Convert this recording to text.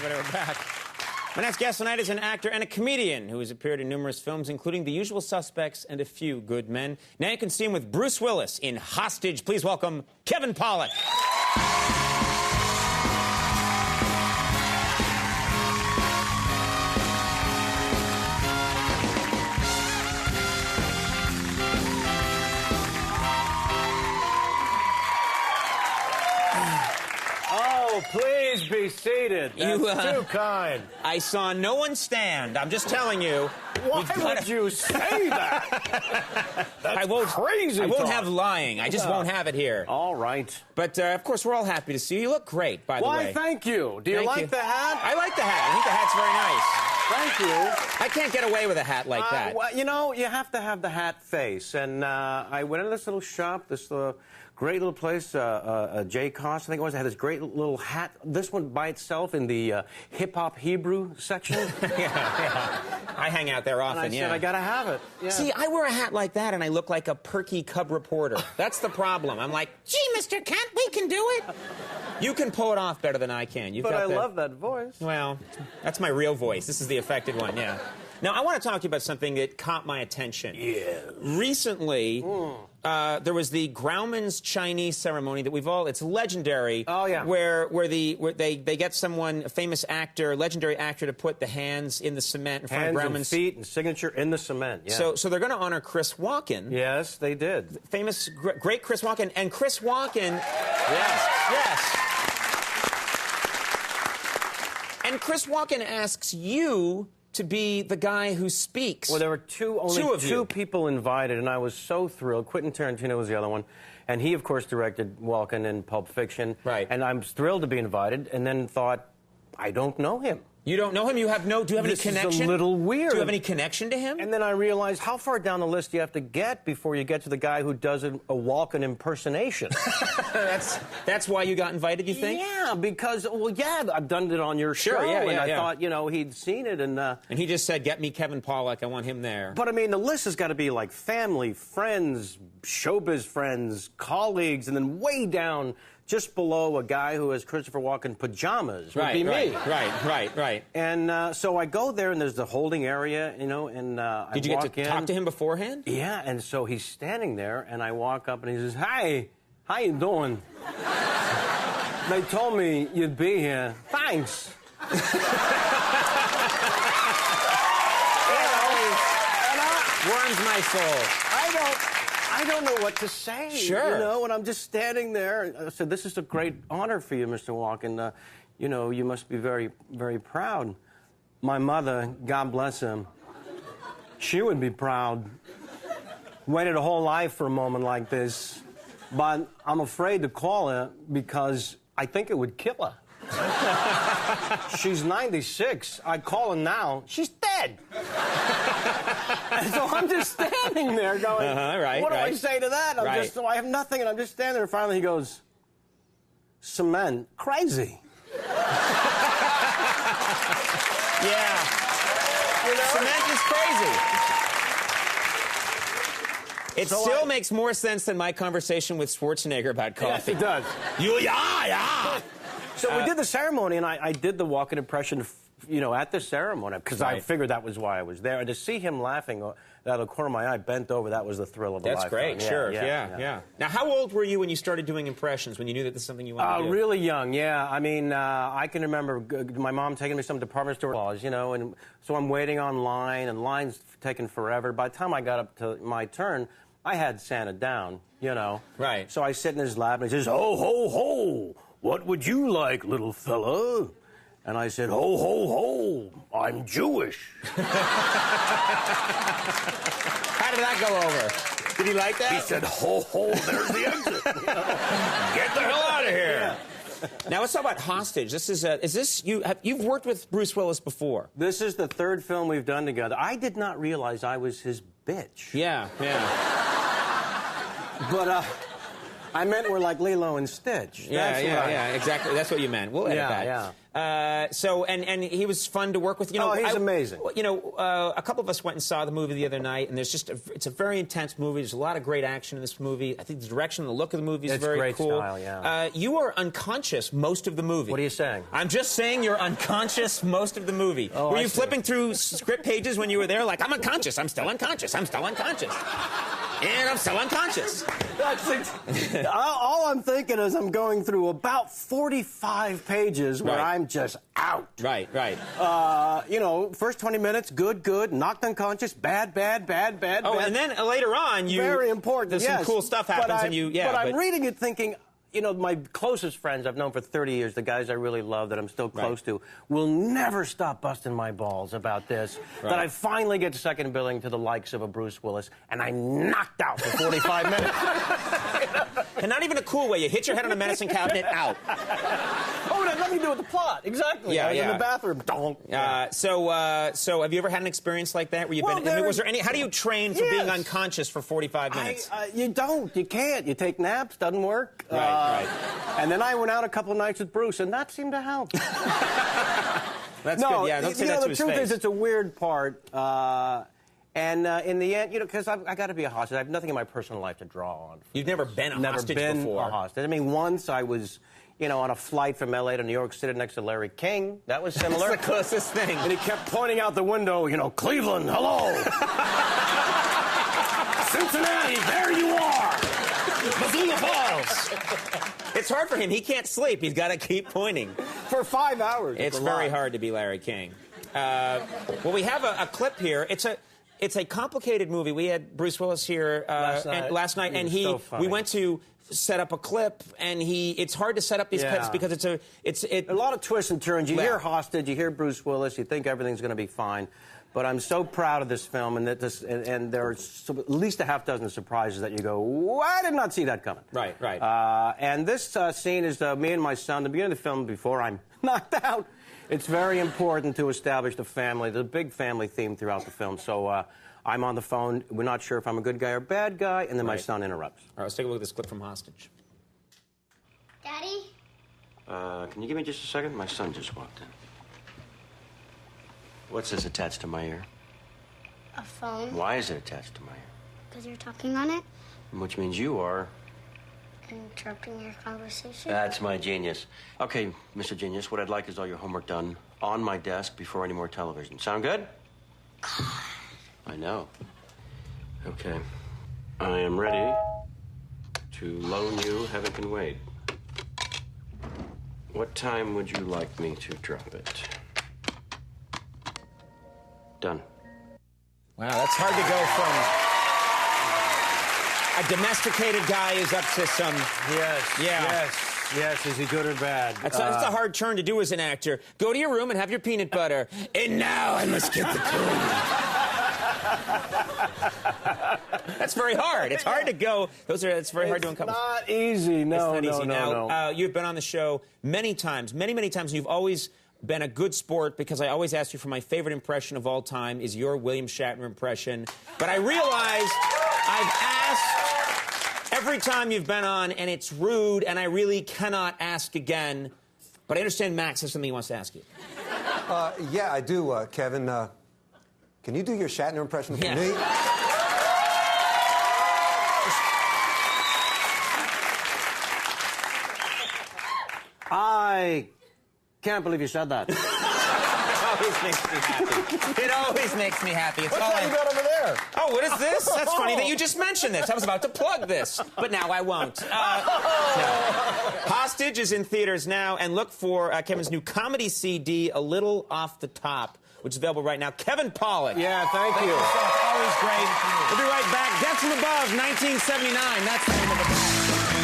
everybody, we're back. My next guest tonight is an actor and a comedian who has appeared in numerous films, including The Usual Suspects and A Few Good Men. Now you can see him with Bruce Willis in Hostage. Please welcome Kevin Pollak. Please be seated. That's too kind. I saw no one stand. I'm just telling you. Why would you say that? That's crazy. I won't have lying. I just won't have it here. All right. But, of course, we're all happy to see you. You look great, by the way. Why, thank you. Do you like the hat? I like the hat. I think the hat's very nice. Thank you. I can't get away with a hat like that. Well, you know, you have to have the hat face. And I went into this little shop, this great little place, J. Cost, I think it was. It had this great little hat. This one by itself in the hip-hop Hebrew section. yeah. I hang out there often, and I said, I gotta have it. Yeah. See, I wear a hat like that, and I look like a perky cub reporter. That's the problem. I'm like, gee, Mr. Kent, we can do it. You can pull it off better than I can. But I love that voice. Well, that's my real voice. This is the affected one, yeah. Now, I want to talk to you about something that caught my attention. Yeah. Recently, there was the Grauman's Chinese ceremony that we've all, it's legendary. Oh, yeah. Where they get someone, a famous actor, legendary actor, to put the hands in the cement in front of Grauman's. Hands and feet and signature in the cement, yeah. So they're going to honor Chris Walken. Yes, they did. Famous, great Chris Walken. And Chris Walken... yes. And Chris Walken asks you to be the guy who speaks. Well, there were only two people invited, and I was so thrilled. Quentin Tarantino was the other one, and he, of course, directed Walken in Pulp Fiction. Right. And I'm thrilled to be invited, and then thought, I don't know him. You don't know him? You have no... Do you have any connection? This is a little weird. Do you have any connection to him? And then I realized how far down the list do you have to get before you get to the guy who does a Walken impersonation. That's why you got invited, you think? Yeah, because, well, yeah, I've done it on your show, and I thought, you know, he'd seen it, and he just said, get me Kevin Pollak, I want him there. But, I mean, the list has got to be like family, friends, showbiz friends, colleagues, and then way down... just below a guy who has Christopher Walken pajamas would be me. Right. And so I go there, and there's the holding area, you know, and Did you get to talk to him beforehand? Yeah, and so he's standing there, and I walk up, and he says, "Hi, how you doing? They told me you'd be here. Thanks." Warms my soul. I don't know what to say. Sure. You know, and I'm just standing there. I said, this is a great honor for you, Mr. Walken. You know, you must be very, very proud. My mother, God bless him, she would be proud. Waited a whole life for a moment like this. But I'm afraid to call her because I think it would kill her. She's 96. I call her now. She's dead. And so I'm just standing there going, what do I say to that? I have nothing, and I'm just standing there. And finally he goes, cement, crazy. Yeah. You know? Cement is crazy. It still makes more sense than my conversation with Schwarzenegger about coffee. Yes, it does. Yeah. So we did the ceremony, and I did the Walken impression, you know, at the ceremony, because I figured that was why I was there. And to see him laughing out of the corner of my eye, bent over, that was the thrill of a lifetime. That's great, sure, yeah. Now, how old were you when you started doing impressions, when you knew that this is something you wanted to do? Really young, yeah. I mean, I can remember my mom taking me to some department store, you know, and so I'm waiting online, and lines taking forever. By the time I got up to my turn, I had Santa down, you know. Right. So I sit in his lap, and he says, ho, ho, ho, what would you like, little fella? And I said, ho, ho, ho, I'm Jewish. How did that go over? Did he like that? He said, ho, ho, there's the exit. Get the hell out of here. Yeah. Now, let's talk about Hostage. This is, you've worked with Bruce Willis before. This is the third film we've done together. I did not realize I was his bitch. Yeah. But, I meant we're like Lilo and Stitch. Yeah, exactly. That's what you meant. We'll edit that. Yeah. And he was fun to work with. You know, he's amazing. You know, a couple of us went and saw the movie the other night, and there's it's a very intense movie. There's a lot of great action in this movie. I think the direction, the look of the movie is very great cool. style, yeah. You are unconscious most of the movie. What are you saying? I'm just saying you're unconscious most of the movie. Oh, were you flipping through script pages when you were there, like, I'm unconscious, I'm still unconscious, I'm still unconscious, and I'm still unconscious? All I'm thinking is I'm going through about 45 pages where Right. I'm just out. Right. You know, first 20 minutes, good, knocked unconscious, bad. Oh, and then later on, very important. There's yes. some cool stuff happens, but I'm reading it thinking, you know, my closest friends I've known for 30 years, the guys I really love that I'm still close to, will never stop busting my balls about this. Right. That I finally get second billing to the likes of a Bruce Willis, and I'm knocked out for 45 minutes. And not even a cool way. You hit your head on a medicine cabinet, out. Oh, it had nothing to do with the plot. Exactly. Yeah, I was yeah. in the bathroom. Donk. So have you ever had an experience like that where you've been? I mean, was there any? How do you train for being unconscious for 45 minutes? You don't. You can't. You take naps. Doesn't work. Right. And then I went out a couple nights with Bruce, and that seemed to help. That's good. Yeah, don't say that to his face. The truth is, it's a weird part. And in the end, you know, because I got to be a hostage. I have nothing in my personal life to draw on. You've never been a hostage before. A hostage. I mean, once I was, you know, on a flight from L.A. to New York, sitting next to Larry King. That was similar. That's the closest thing. And he kept pointing out the window, you know, Cleveland, hello. Cincinnati, there you are. Missoula Falls. It's hard for him. He can't sleep. He's got to keep pointing. For 5 hours. It's very hard to be Larry King. Well, we have a clip here. It's a complicated movie. We had Bruce Willis here last night, and we went to set up a clip, and it's hard to set up these clips because it's a lot of twists and turns. You hear hostage, you hear Bruce Willis, you think everything's going to be fine. But I'm so proud of this film, and and there are at least a half dozen surprises that you go, well, I did not see that coming. Right. And this scene is me and my son. The beginning of the film, before I'm knocked out. It's very important to establish the family. There's a big family theme throughout the film. So I'm on the phone. We're not sure if I'm a good guy or bad guy, and then my son interrupts. All right, let's take a look at this clip from Hostage. Daddy? Can you give me just a second? My son just walked in. What's this attached to my ear? A phone. Why is it attached to my ear? Because you're talking on it? Which means you are... interrupting your conversation? That's my genius. Okay, Mr. Genius, what I'd like is all your homework done on my desk before any more television. Sound good? God. I know. Okay. I am ready to loan you Heaven Can Wait. What time would you like me to drop it? Done. Wow, that's hard to go from a domesticated guy is up to some... Yes. Is he good or bad? That's a hard turn to do as an actor. Go to your room and have your peanut butter. And now I must get the coon. That's very hard. It's hard to go. It's very hard to uncover. Not easy. No, it's not easy. No. Now, you've been on the show many times, many times, and you've always been a good sport because I always ask you for my favorite impression of all time is your William Shatner impression. But I realize I've asked every time you've been on, and it's rude, and I really cannot ask again. But I understand Max has something he wants to ask you. Yeah, I do, Kevin. Can you do your Shatner impression for me? I can't believe you said that. It always makes me happy. It always makes me happy. It's What's that you got over there? Oh, what is this? That's funny that you just mentioned this. I was about to plug this, but now I won't. No. Hostage is in theaters now, and look for Kevin's new comedy CD, A Little Off the Top, which is available right now. Kevin Pollak. Yeah, thank you. Always great. We'll be right back. Death from Above, 1979. That's the name of the band.